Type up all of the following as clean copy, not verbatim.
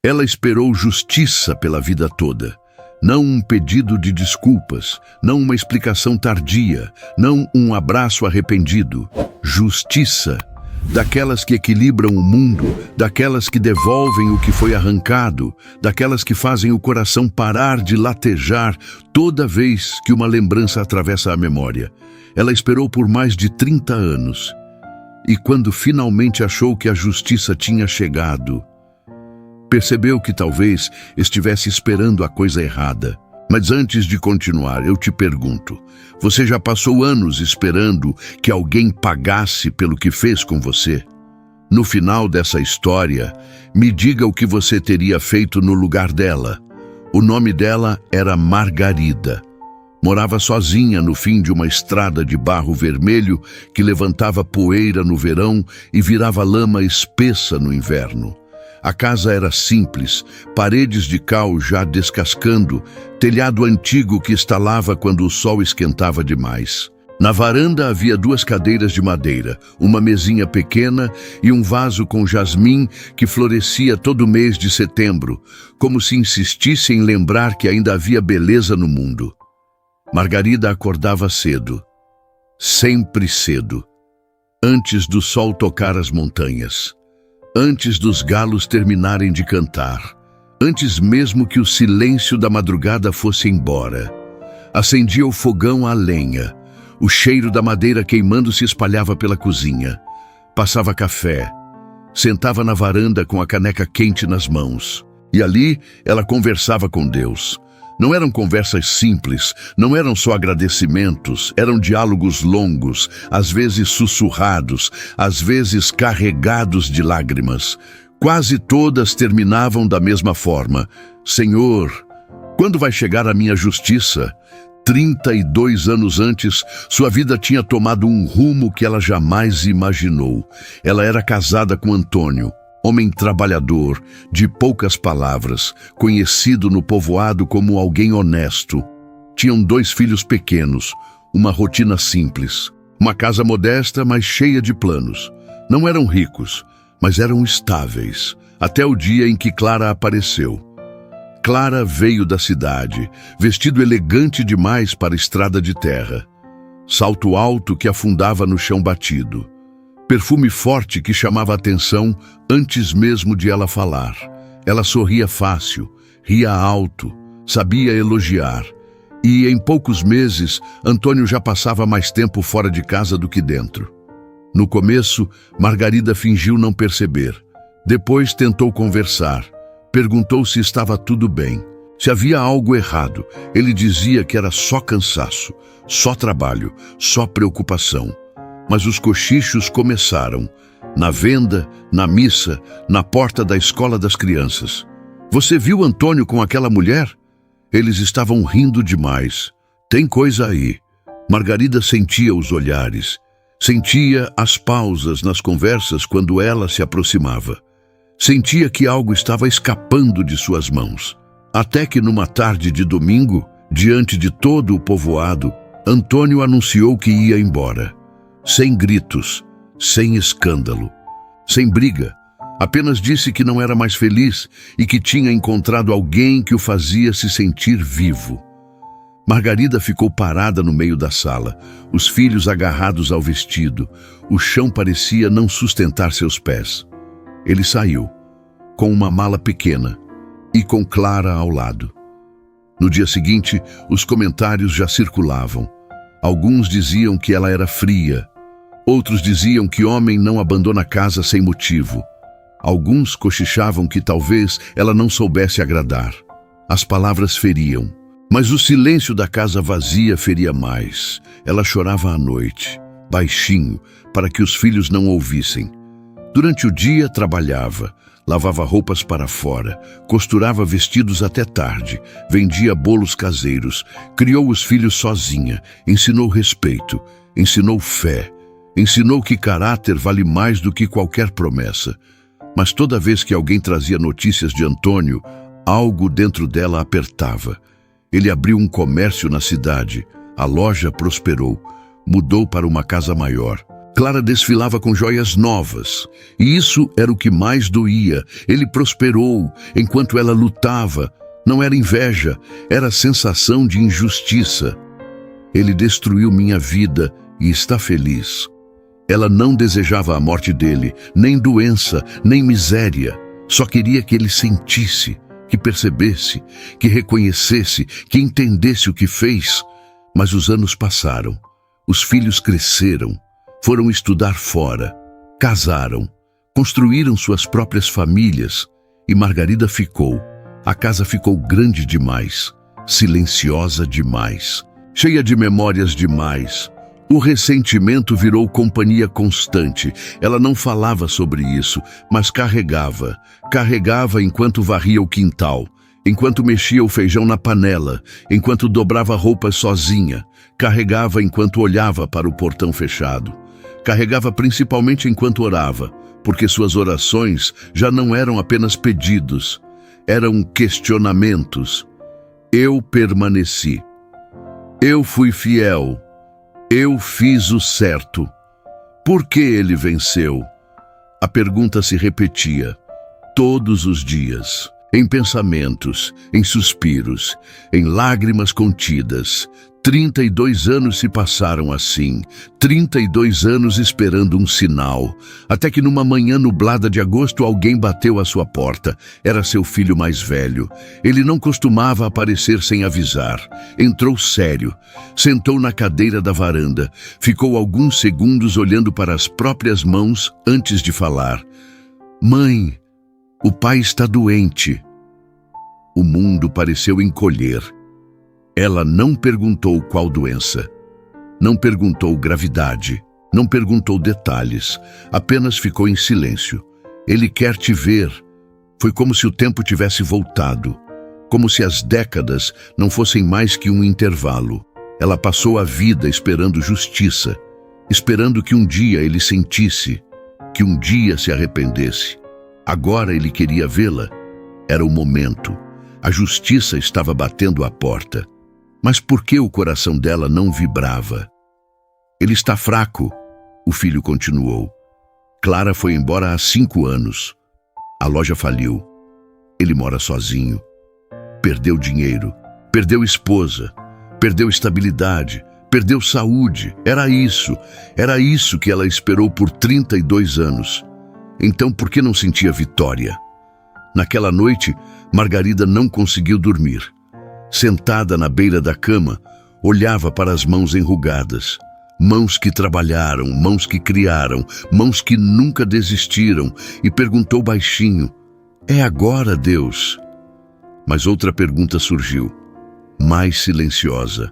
Ela esperou justiça pela vida toda. Não um pedido de desculpas, não uma explicação tardia, não um abraço arrependido. Justiça, daquelas que equilibram o mundo, daquelas que devolvem o que foi arrancado, daquelas que fazem o coração parar de latejar toda vez que uma lembrança atravessa a memória. Ela esperou por mais de 30 anos. E quando finalmente achou que a justiça tinha chegado, percebeu que talvez estivesse esperando a coisa errada. Mas antes de continuar, eu te pergunto, você já passou anos esperando que alguém pagasse pelo que fez com você? No final dessa história, me diga o que você teria feito no lugar dela. O nome dela era Margarida. Morava sozinha no fim de uma estrada de barro vermelho que levantava poeira no verão e virava lama espessa no inverno. A casa era simples, paredes de cal já descascando, telhado antigo que estalava quando o sol esquentava demais. Na varanda havia 2 cadeiras de madeira, uma mesinha pequena e um vaso com jasmim que florescia todo mês de setembro, como se insistisse em lembrar que ainda havia beleza no mundo. Margarida acordava cedo, sempre cedo, antes do sol tocar as montanhas. Antes dos galos terminarem de cantar, antes mesmo que o silêncio da madrugada fosse embora. Acendia o fogão a lenha, o cheiro da madeira queimando se espalhava pela cozinha. Passava café, sentava na varanda com a caneca quente nas mãos. E ali ela conversava com Deus. Não eram conversas simples, não eram só agradecimentos, eram diálogos longos, às vezes sussurrados, às vezes carregados de lágrimas. Quase todas terminavam da mesma forma: Senhor, quando vai chegar a minha justiça? 32 anos antes, sua vida tinha tomado um rumo que ela jamais imaginou. Ela era casada com Antônio. Homem trabalhador, de poucas palavras, conhecido no povoado como alguém honesto. Tinham 2 filhos pequenos, uma rotina simples, uma casa modesta, mas cheia de planos. Não eram ricos, mas eram estáveis, até o dia em que Clara apareceu. Clara veio da cidade, vestido elegante demais para a estrada de terra. Salto alto que afundava no chão batido. Perfume forte que chamava a atenção antes mesmo de ela falar. Ela sorria fácil, ria alto, sabia elogiar. E em poucos meses, Antônio já passava mais tempo fora de casa do que dentro. No começo, Margarida fingiu não perceber. Depois tentou conversar. Perguntou se estava tudo bem, se havia algo errado. Ele dizia que era só cansaço, só trabalho, só preocupação. Mas os cochichos começaram, na venda, na missa, na porta da escola das crianças. Você viu Antônio com aquela mulher? Eles estavam rindo demais. Tem coisa aí. Margarida sentia os olhares, sentia as pausas nas conversas quando ela se aproximava. Sentia que algo estava escapando de suas mãos. Até que numa tarde de domingo, diante de todo o povoado, Antônio anunciou que ia embora. Sem gritos, sem escândalo, sem briga. Apenas disse que não era mais feliz e que tinha encontrado alguém que o fazia se sentir vivo. Margarida ficou parada no meio da sala, os filhos agarrados ao vestido. O chão parecia não sustentar seus pés. Ele saiu, com uma mala pequena e com Clara ao lado. No dia seguinte, os comentários já circulavam. Alguns diziam que ela era fria. Outros diziam que homem não abandona casa sem motivo. Alguns cochichavam que talvez ela não soubesse agradar. As palavras feriam, mas o silêncio da casa vazia feria mais. Ela chorava à noite, baixinho, para que os filhos não ouvissem. Durante o dia trabalhava, lavava roupas para fora, costurava vestidos até tarde, vendia bolos caseiros, criou os filhos sozinha, ensinou respeito, ensinou fé, ensinou que caráter vale mais do que qualquer promessa. Mas toda vez que alguém trazia notícias de Antônio, algo dentro dela apertava. Ele abriu um comércio na cidade, a loja prosperou, mudou para uma casa maior. Clara desfilava com joias novas, e isso era o que mais doía. Ele prosperou enquanto ela lutava. Não era inveja, era a sensação de injustiça. Ele destruiu minha vida e está feliz. Ela não desejava a morte dele, nem doença, nem miséria. Só queria que ele sentisse, que percebesse, que reconhecesse, que entendesse o que fez. Mas os anos passaram, os filhos cresceram, foram estudar fora, casaram, construíram suas próprias famílias e Margarida ficou. A casa ficou grande demais, silenciosa demais, cheia de memórias demais. O ressentimento virou companhia constante. Ela não falava sobre isso, mas carregava. Carregava enquanto varria o quintal, enquanto mexia o feijão na panela, enquanto dobrava roupas sozinha. Carregava enquanto olhava para o portão fechado. Carregava principalmente enquanto orava, porque suas orações já não eram apenas pedidos, eram questionamentos. Eu permaneci. Eu fui fiel. Eu fiz o certo. Por que ele venceu? A pergunta se repetia todos os dias, em pensamentos, em suspiros, em lágrimas contidas. 32 anos se passaram assim, 32 anos esperando um sinal, até que numa manhã nublada de agosto alguém bateu à sua porta. Era seu filho mais velho. Ele não costumava aparecer sem avisar. Entrou sério, sentou na cadeira da varanda, ficou alguns segundos olhando para as próprias mãos antes de falar. Mãe, o pai está doente. O mundo pareceu encolher. Ela não perguntou qual doença, não perguntou gravidade, não perguntou detalhes, apenas ficou em silêncio. Ele quer te ver. Foi como se o tempo tivesse voltado, como se as décadas não fossem mais que um intervalo. Ela passou a vida esperando justiça, esperando que um dia ele sentisse, que um dia se arrependesse. Agora ele queria vê-la. Era o momento. A justiça estava batendo à porta. Mas por que o coração dela não vibrava? Ele está fraco, o filho continuou. Clara foi embora há 5 anos. A loja faliu. Ele mora sozinho. Perdeu dinheiro, perdeu esposa, perdeu estabilidade, perdeu saúde. Era isso que ela esperou por 32 anos. Então por que não sentia vitória? Naquela noite, Margarida não conseguiu dormir. Sentada na beira da cama, olhava para as mãos enrugadas. Mãos que trabalharam, mãos que criaram, mãos que nunca desistiram, e perguntou baixinho: é agora, Deus? Mas outra pergunta surgiu, mais silenciosa,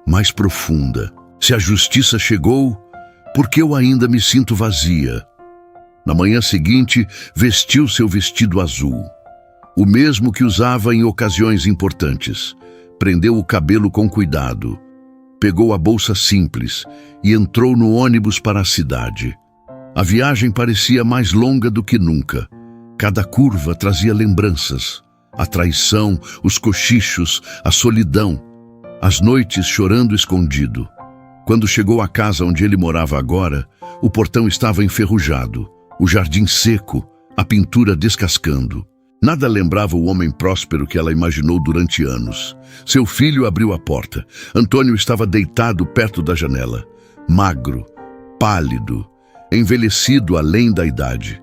mais profunda. Se a justiça chegou, por que eu ainda me sinto vazia? Na manhã seguinte, vestiu seu vestido azul, o mesmo que usava em ocasiões importantes. Prendeu o cabelo com cuidado, pegou a bolsa simples e entrou no ônibus para a cidade. A viagem parecia mais longa do que nunca. Cada curva trazia lembranças, a traição, os cochichos, a solidão, as noites chorando escondido. Quando chegou à casa onde ele morava agora, o portão estava enferrujado, o jardim seco, a pintura descascando. Nada lembrava o homem próspero que ela imaginou durante anos. Seu filho abriu a porta. Antônio estava deitado perto da janela, magro, pálido, envelhecido além da idade.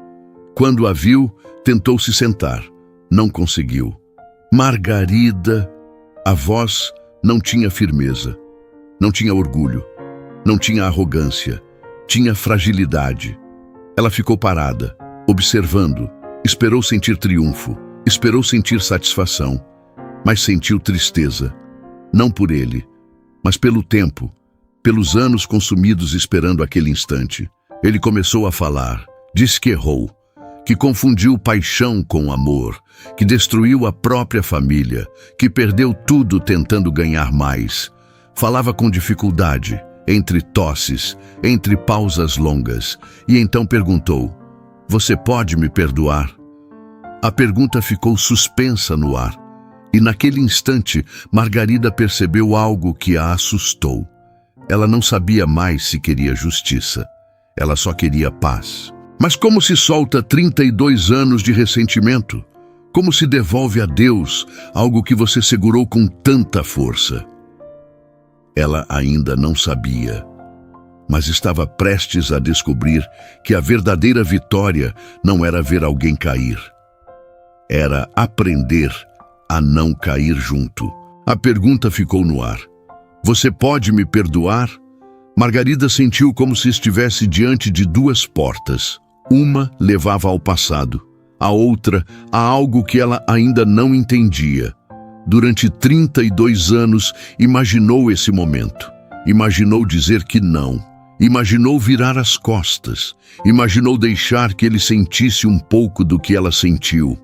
Quando a viu, tentou se sentar. Não conseguiu. Margarida, a voz não tinha firmeza, não tinha orgulho, não tinha arrogância, tinha fragilidade. Ela ficou parada, observando. Esperou sentir triunfo, esperou sentir satisfação, mas sentiu tristeza. Não por ele, mas pelo tempo, pelos anos consumidos esperando aquele instante. Ele começou a falar, disse que errou, que confundiu paixão com amor, que destruiu a própria família, que perdeu tudo tentando ganhar mais. Falava com dificuldade, entre tosses, entre pausas longas, e então perguntou: você pode me perdoar? A pergunta ficou suspensa no ar, e naquele instante Margarida percebeu algo que a assustou. Ela não sabia mais se queria justiça. Ela só queria paz. Mas como se solta 32 anos de ressentimento? Como se devolve a Deus algo que você segurou com tanta força? Ela ainda não sabia, mas estava prestes a descobrir que a verdadeira vitória não era ver alguém cair. Era aprender a não cair junto. A pergunta ficou no ar. Você pode me perdoar? Margarida sentiu como se estivesse diante de duas portas. Uma levava ao passado, a outra a algo que ela ainda não entendia. Durante 32 anos, imaginou esse momento. Imaginou dizer que não. Imaginou virar as costas. Imaginou deixar que ele sentisse um pouco do que ela sentiu.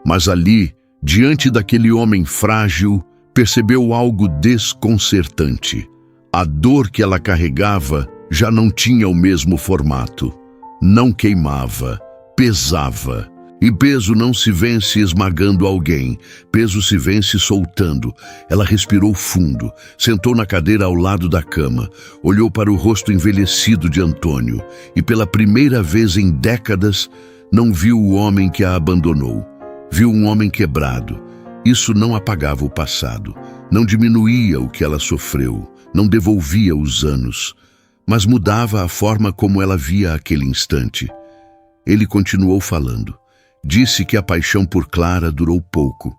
Mas ali, diante daquele homem frágil, percebeu algo desconcertante. A dor que ela carregava já não tinha o mesmo formato. Não queimava, pesava. E peso não se vence esmagando alguém, peso se vence soltando. Ela respirou fundo, sentou na cadeira ao lado da cama, olhou para o rosto envelhecido de Antônio e pela primeira vez em décadas não viu o homem que a abandonou. Viu um homem quebrado. Isso não apagava o passado, não diminuía o que ela sofreu, não devolvia os anos, mas mudava a forma como ela via aquele instante. Ele continuou falando. Disse que a paixão por Clara durou pouco,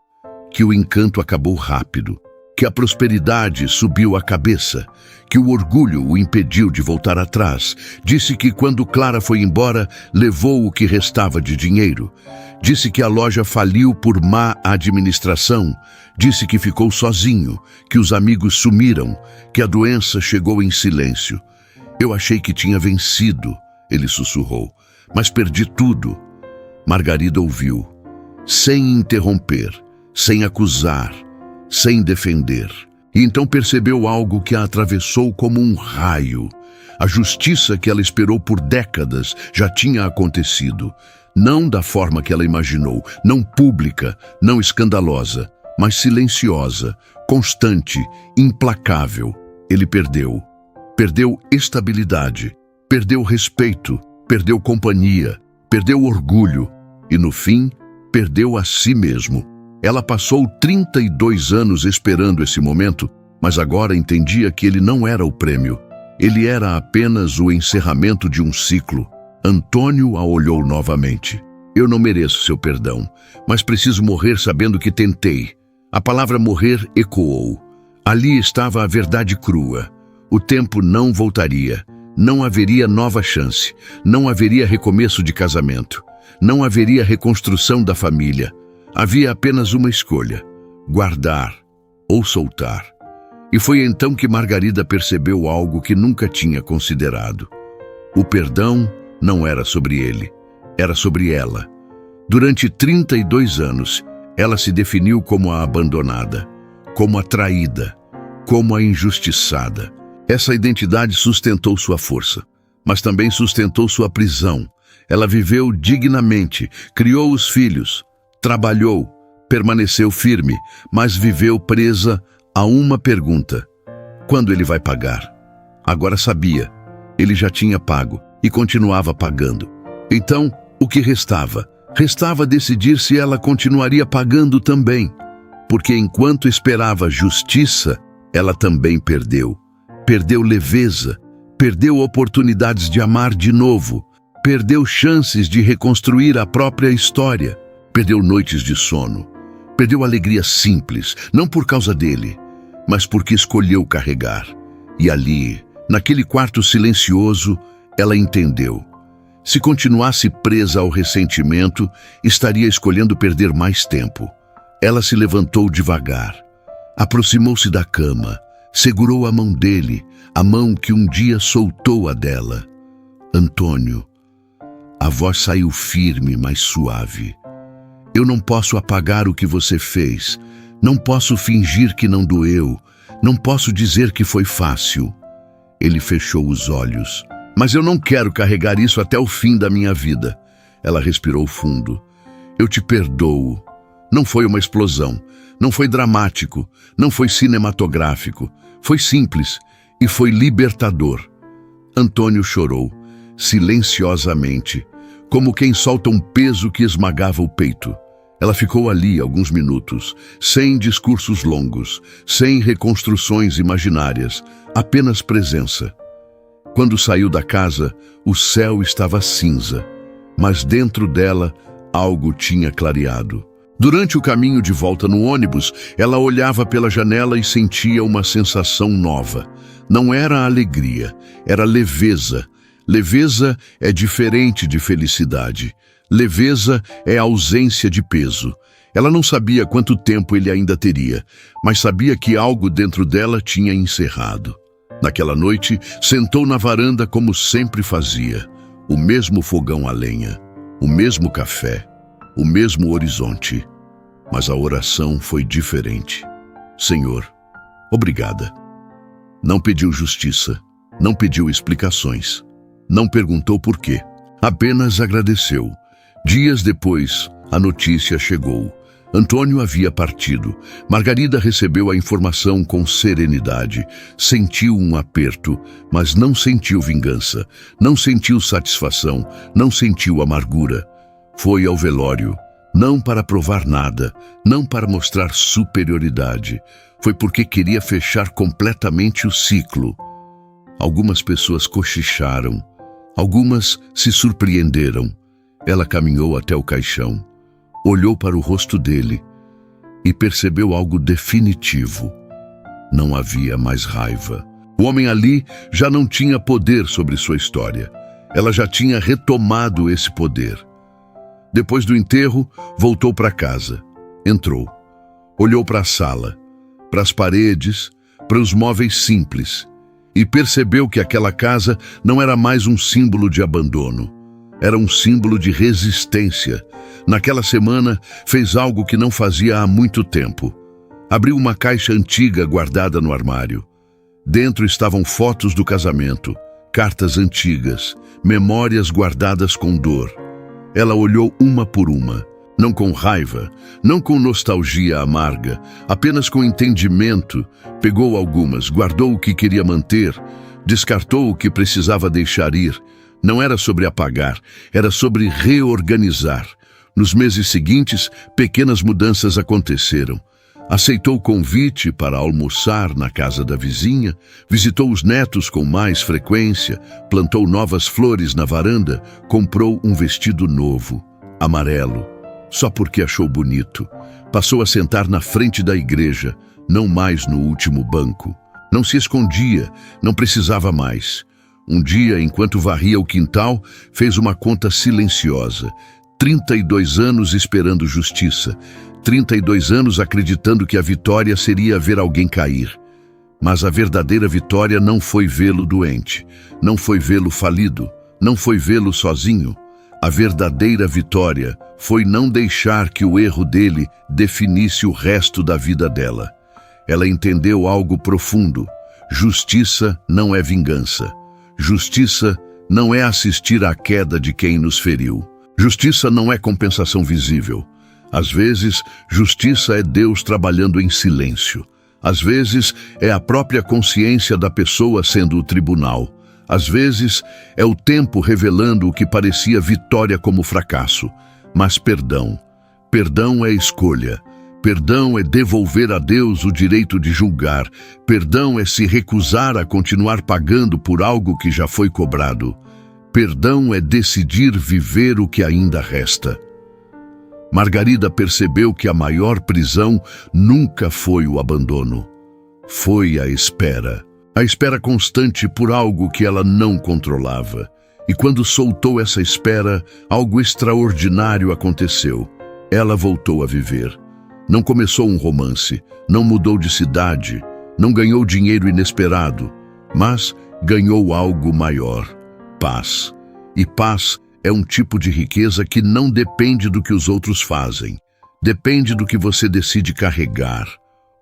que o encanto acabou rápido, que a prosperidade subiu a cabeça, que o orgulho o impediu de voltar atrás. Disse que quando Clara foi embora, levou o que restava de dinheiro. Disse que a loja faliu por má administração. Disse que ficou sozinho, que os amigos sumiram, que a doença chegou em silêncio. Eu achei que tinha vencido, ele sussurrou, mas perdi tudo. Margarida ouviu, sem interromper, sem acusar, sem defender. E então percebeu algo que a atravessou como um raio. A justiça que ela esperou por décadas já tinha acontecido. Não da forma que ela imaginou, não pública, não escandalosa, mas silenciosa, constante, implacável. Ele perdeu. Perdeu estabilidade, perdeu respeito, perdeu companhia, perdeu orgulho e, no fim, perdeu a si mesmo. Ela passou 32 anos esperando esse momento, mas agora entendia que ele não era o prêmio. Ele era apenas o encerramento de um ciclo. Antônio a olhou novamente. Eu não mereço seu perdão, mas preciso morrer sabendo que tentei. A palavra morrer ecoou. Ali estava a verdade crua. O tempo não voltaria. Não haveria nova chance. Não haveria recomeço de casamento. Não haveria reconstrução da família. Havia apenas uma escolha: guardar ou soltar. E foi então que Margarida percebeu algo que nunca tinha considerado. O perdão não era sobre ele, era sobre ela. Durante 32 anos, ela se definiu como a abandonada, como a traída, como a injustiçada. Essa identidade sustentou sua força, mas também sustentou sua prisão. Ela viveu dignamente, criou os filhos, trabalhou, permaneceu firme, mas viveu presa a uma pergunta: quando ele vai pagar? Agora sabia, ele já tinha pago e continuava pagando. Então, o que restava? Restava decidir se ela continuaria pagando também, porque enquanto esperava justiça, ela também perdeu. Perdeu leveza, perdeu oportunidades de amar de novo, perdeu chances de reconstruir a própria história, perdeu noites de sono, perdeu alegria simples, não por causa dele, mas porque escolheu carregar. E ali, naquele quarto silencioso, ela entendeu. Se continuasse presa ao ressentimento, estaria escolhendo perder mais tempo. Ela se levantou devagar, aproximou-se da cama, segurou a mão dele, a mão que um dia soltou a dela. Antônio, a voz saiu firme, mas suave. Eu não posso apagar o que você fez. Não posso fingir que não doeu. Não posso dizer que foi fácil. Ele fechou os olhos. Mas eu não quero carregar isso até o fim da minha vida. Ela respirou fundo. Eu te perdoo. Não foi uma explosão. Não foi dramático. Não foi cinematográfico. Foi simples e foi libertador. Antônio chorou. silenciosamente, como quem solta um peso que esmagava o peito. Ela ficou ali alguns minutos, sem discursos longos, sem reconstruções imaginárias, apenas presença. Quando saiu da casa, o céu estava cinza, mas dentro dela algo tinha clareado. Durante o caminho de volta no ônibus, ela olhava pela janela e sentia uma sensação nova. Não era alegria, era leveza. Leveza é diferente de felicidade. Leveza é ausência de peso. Ela não sabia quanto tempo ele ainda teria, mas sabia que algo dentro dela tinha encerrado. Naquela noite, sentou na varanda como sempre fazia. O mesmo fogão a lenha, o mesmo café, o mesmo horizonte. Mas a oração foi diferente. Senhor, obrigada. Não pediu justiça, não pediu explicações, não perguntou por quê, apenas agradeceu. Dias depois, a notícia chegou. Antônio havia partido. Margarida recebeu a informação com serenidade. Sentiu um aperto, mas não sentiu vingança. Não sentiu satisfação, não sentiu amargura. Foi ao velório, não para provar nada, não para mostrar superioridade. Foi porque queria fechar completamente o ciclo. Algumas pessoas cochicharam, algumas se surpreenderam. Ela caminhou até o caixão, olhou para o rosto dele e percebeu algo definitivo. Não havia mais raiva. O homem ali já não tinha poder sobre sua história. Ela já tinha retomado esse poder. Depois do enterro, voltou para casa. Entrou. Olhou para a sala, para as paredes, para os móveis simples e percebeu que aquela casa não era mais um símbolo de abandono. Era um símbolo de resistência. Naquela semana, fez algo que não fazia há muito tempo. Abriu uma caixa antiga guardada no armário. Dentro estavam fotos do casamento, cartas antigas, memórias guardadas com dor. Ela olhou uma por uma, não com raiva, não com nostalgia amarga, apenas com entendimento. Pegou algumas, guardou o que queria manter, descartou o que precisava deixar ir. Não era sobre apagar, era sobre reorganizar. Nos meses seguintes, pequenas mudanças aconteceram. Aceitou o convite para almoçar na casa da vizinha, visitou os netos com mais frequência, plantou novas flores na varanda, comprou um vestido novo, amarelo, só porque achou bonito. Passou a sentar na frente da igreja, não mais no último banco. Não se escondia, não precisava mais. Um dia, enquanto varria o quintal, fez uma conta silenciosa. 32 anos esperando justiça. 32 anos acreditando que a vitória seria ver alguém cair. Mas a verdadeira vitória não foi vê-lo doente, não foi vê-lo falido, não foi vê-lo sozinho. A verdadeira vitória foi não deixar que o erro dele definisse o resto da vida dela. Ela entendeu algo profundo. Justiça não é vingança. Justiça não é assistir à queda de quem nos feriu. Justiça não é compensação visível. Às vezes, justiça é Deus trabalhando em silêncio. Às vezes, é a própria consciência da pessoa sendo o tribunal. Às vezes, é o tempo revelando o que parecia vitória como fracasso. Mas perdão. Perdão é escolha. Perdão é devolver a Deus o direito de julgar. Perdão é se recusar a continuar pagando por algo que já foi cobrado. Perdão é decidir viver o que ainda resta. Margarida percebeu que a maior prisão nunca foi o abandono. Foi a espera. A espera constante por algo que ela não controlava. E quando soltou essa espera, algo extraordinário aconteceu. Ela voltou a viver. Não começou um romance, não mudou de cidade, não ganhou dinheiro inesperado, mas ganhou algo maior: paz. E paz é um tipo de riqueza que não depende do que os outros fazem. Depende do que você decide carregar.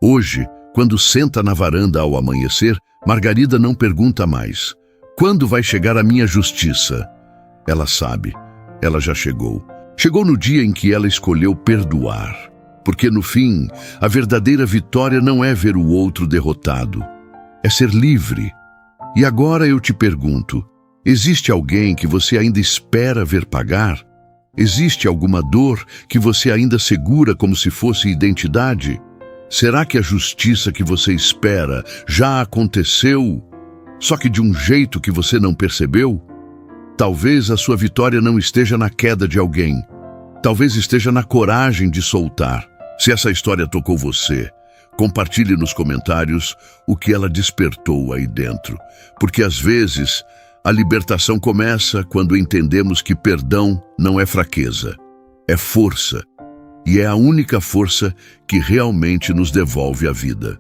Hoje, quando senta na varanda ao amanhecer, Margarida não pergunta mais: quando vai chegar a minha justiça? Ela sabe, ela já chegou. Chegou no dia em que ela escolheu perdoar. Porque no fim, a verdadeira vitória não é ver o outro derrotado. É ser livre. E agora eu te pergunto: Existe alguém que você ainda espera ver pagar? Existe alguma dor que você ainda segura como se fosse identidade? Será que a justiça que você espera já aconteceu, só que de um jeito que você não percebeu? Talvez a sua vitória não esteja na queda de alguém. Talvez esteja na coragem de soltar. Se essa história tocou você, compartilhe nos comentários o que ela despertou aí dentro. Porque às vezes a libertação começa quando entendemos que perdão não é fraqueza, é força. E é a única força que realmente nos devolve a vida.